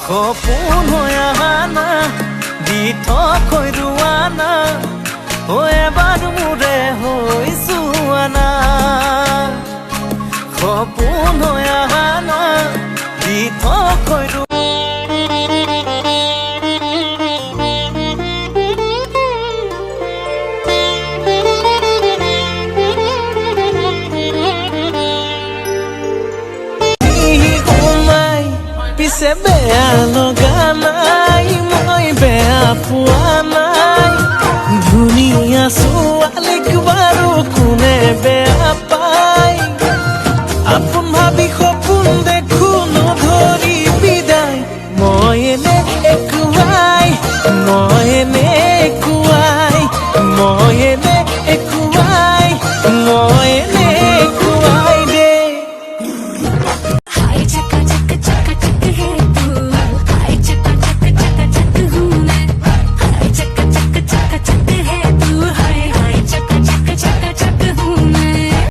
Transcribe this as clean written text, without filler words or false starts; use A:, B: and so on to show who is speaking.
A: সপোন হৈ অহা না দি থৈ ৰোৱা না এবাৰ মোৰে হৈ চোৱা না সপোন হৈ অহা না দি থৈ পিছে বেয়া লগা নাই মই বেয়া পোৱা নাই ধুনীয়া ছোৱালীক বাৰু কোনে